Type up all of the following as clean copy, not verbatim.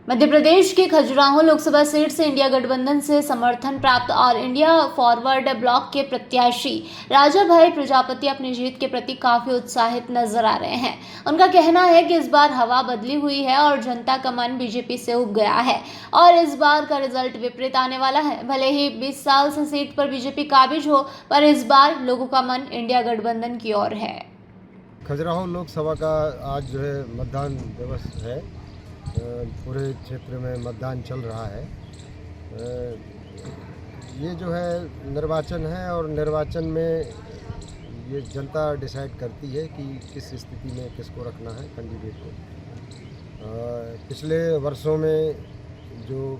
मध्य प्रदेश के खजुराहो लोकसभा सीट से इंडिया गठबंधन से समर्थन प्राप्त और इंडिया फॉरवर्ड ब्लॉक के प्रत्याशी राजा भाई प्रजापति अपनी जीत के प्रति काफी उत्साहित नजर आ रहे हैं। उनका कहना है कि इस बार हवा बदली हुई है और जनता का मन बीजेपी से उब गया है और इस बार का रिजल्ट विपरीत आने वाला है। भले ही 20 साल से सीट पर बीजेपी काबिज हो, पर इस बार लोगों का मन इंडिया गठबंधन की ओर है। खजुराहो लोकसभा का आज जो है मतदान दिवस है। पूरे क्षेत्र में मतदान चल रहा है। ये जो है निर्वाचन है और निर्वाचन में ये जनता डिसाइड करती है कि किस स्थिति में किसको रखना है कैंडिडेट को। पिछले वर्षों में जो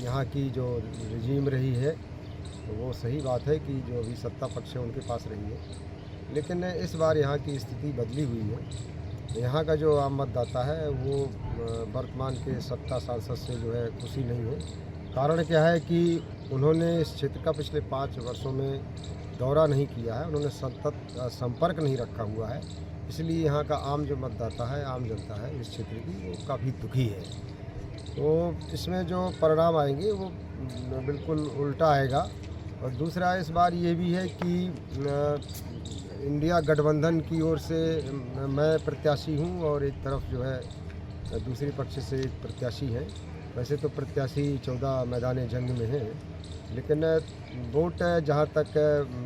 यहाँ की जो रजीम रही है तो वो सही बात है कि जो अभी सत्ता पक्ष है उनके पास रही है, लेकिन इस बार यहाँ की स्थिति बदली हुई है। यहाँ का जो आम मतदाता है वो वर्तमान के सत्ता सांसद से जो है खुशी नहीं है। कारण क्या है कि उन्होंने इस क्षेत्र का पिछले 5 वर्षों में दौरा नहीं किया है, उन्होंने सतत संपर्क नहीं रखा हुआ है। इसलिए यहाँ का आम जो मतदाता है, आम जनता है इस क्षेत्र की, वो काफ़ी दुखी है। तो इसमें जो परिणाम आएंगे वो बिल्कुल उल्टा आएगा। और दूसरा इस बार ये भी है कि इंडिया गठबंधन की ओर से मैं प्रत्याशी हूँ और एक तरफ जो है दूसरी पक्ष से एक प्रत्याशी है। वैसे तो प्रत्याशी 14 मैदान जंग में है, लेकिन वोट जहाँ तक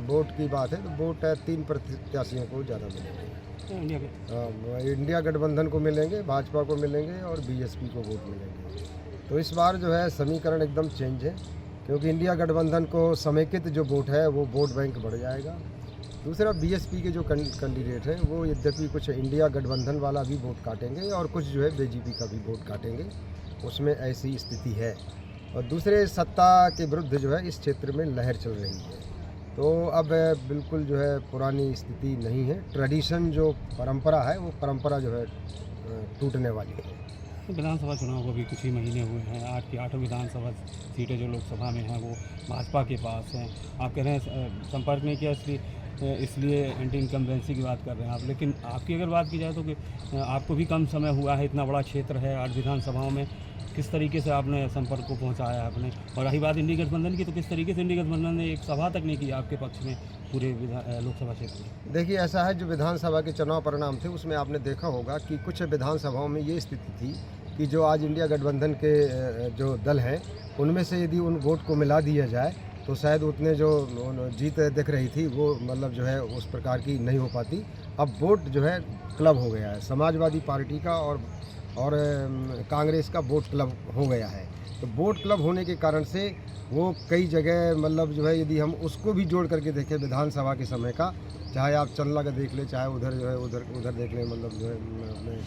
वोट की बात है तो वोट 3 प्रत्याशियों को ज़्यादा मिलेंगे। इंडिया गठबंधन को मिलेंगे, भाजपा को मिलेंगे और बीएसपी को वोट मिलेंगे। तो इस बार जो है समीकरण एकदम चेंज है, क्योंकि इंडिया गठबंधन को समेकित जो वोट है वो वोट बैंक बढ़ जाएगा। दूसरा बीएसपी के जो कैंडिडेट हैं वो यद्यपि कुछ इंडिया गठबंधन वाला भी वोट काटेंगे और कुछ जो है बीजेपी का भी वोट काटेंगे, उसमें ऐसी स्थिति है। और दूसरे सत्ता के विरुद्ध जो है इस क्षेत्र में लहर चल रही है। तो अब बिल्कुल जो है पुरानी स्थिति नहीं है। ट्रेडिशन जो परंपरा है वो परंपरा जो है टूटने वाली है। विधानसभा चुनाव को भी कुछ ही महीने हुए हैं। 8 की 8 विधानसभा सीटें जो लोकसभा में हैं वो भाजपा के पास हैं। आप कह रहे हैं संपर्क नहीं किया इसलिए एंटी इनकम्बेंसी की बात कर रहे हैं आप, लेकिन आपकी अगर बात की जाए तो कि आपको भी कम समय हुआ है, इतना बड़ा क्षेत्र है 8 विधानसभाओं में, किस तरीके से आपने संपर्क को पहुंचाया आपने? और रही बात इंडिया गठबंधन की, तो किस तरीके से इंडिया गठबंधन ने एक सभा तक नहीं की आपके पक्ष में पूरे लोकसभा क्षेत्र में? देखिए, ऐसा है जो विधानसभा के चुनाव परिणाम थे उसमें आपने देखा होगा कि कुछ विधानसभाओं में ये स्थिति थी कि जो आज इंडिया गठबंधन के जो दल हैं उनमें से यदि उन वोट को मिला दिया जाए तो शायद उतने जो जीत दिख रही थी वो मतलब जो है उस प्रकार की नहीं हो पाती। अब वोट जो है क्लब हो गया है, समाजवादी पार्टी का और कांग्रेस का वोट क्लब हो गया है। तो वोट क्लब होने के कारण से वो कई जगह मतलब जो है यदि हम उसको भी जोड़ करके देखें विधानसभा के समय का, चाहे आप चंदला का देख लें, चाहे उधर जो है उधर देख लें, मतलब जो है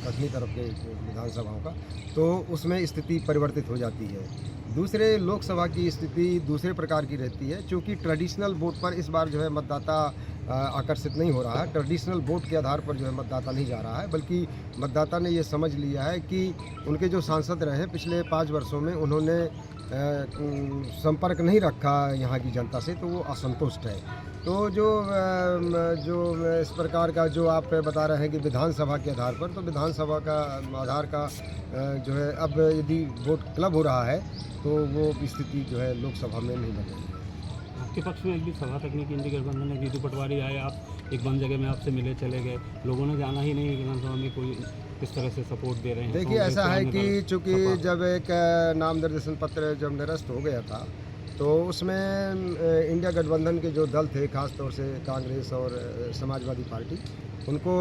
कटनी तरफ के विधानसभाओं का, तो उसमें स्थिति परिवर्तित हो जाती है। दूसरे लोकसभा की स्थिति दूसरे प्रकार की रहती है, क्योंकि ट्रेडिशनल वोट पर इस बार जो है मतदाता आकर्षित नहीं हो रहा है। ट्रेडिशनल वोट के आधार पर जो है मतदाता नहीं जा रहा है, बल्कि मतदाता ने ये समझ लिया है कि उनके जो सांसद रहे पिछले 5 वर्षों में उन्होंने संपर्क नहीं रखा यहाँ की जनता से, तो वो असंतुष्ट है। तो जो इस प्रकार का जो आप बता रहे हैं कि विधानसभा के आधार पर, तो विधानसभा का आधार का जो है अब यदि वोट क्लब हो रहा है तो वो स्थिति जो है लोकसभा में नहीं बनेगी। आपके पक्ष में एक भी सभा तकनीकी इंडिया गठबंधन में जीतू पटवारी आए, आप एक बंद जगह में आपसे मिले चले गए, लोगों ने जाना ही नहीं विधानसभा में कोई किस तरह से सपोर्ट दे रहे हैं? देखिए, ऐसा है कि चूँकि जब एक नाम निर्देशन पत्र जब निरस्त हो गया था तो उसमें इंडिया गठबंधन के जो दल थे, खास तौर से कांग्रेस और समाजवादी पार्टी, उनको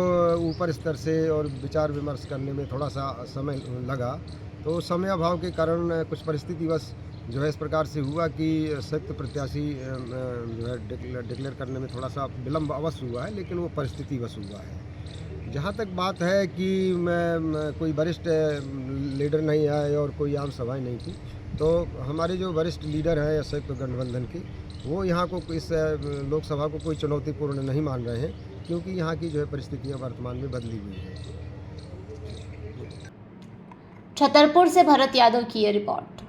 ऊपर स्तर से और विचार विमर्श करने में थोड़ा सा समय लगा। तो समय अभाव के कारण कुछ परिस्थितिवश जो है इस प्रकार से हुआ कि संयुक्त प्रत्याशी जो है डिक्लेयर करने में थोड़ा सा विलम्ब अवश्य हुआ है, लेकिन वो परिस्थितिवश हुआ है। जहाँ तक बात है कि कोई वरिष्ठ लीडर नहीं आए और कोई आम सभाएं नहीं थी, तो हमारे जो वरिष्ठ लीडर हैं संयुक्त गठबंधन के, वो यहाँ को इस लोकसभा को कोई चुनौतीपूर्ण नहीं मान रहे हैं, क्योंकि यहाँ की जो है परिस्थितियाँ वर्तमान में बदली हुई हैं। छतरपुर से भरत यादव की ये रिपोर्ट।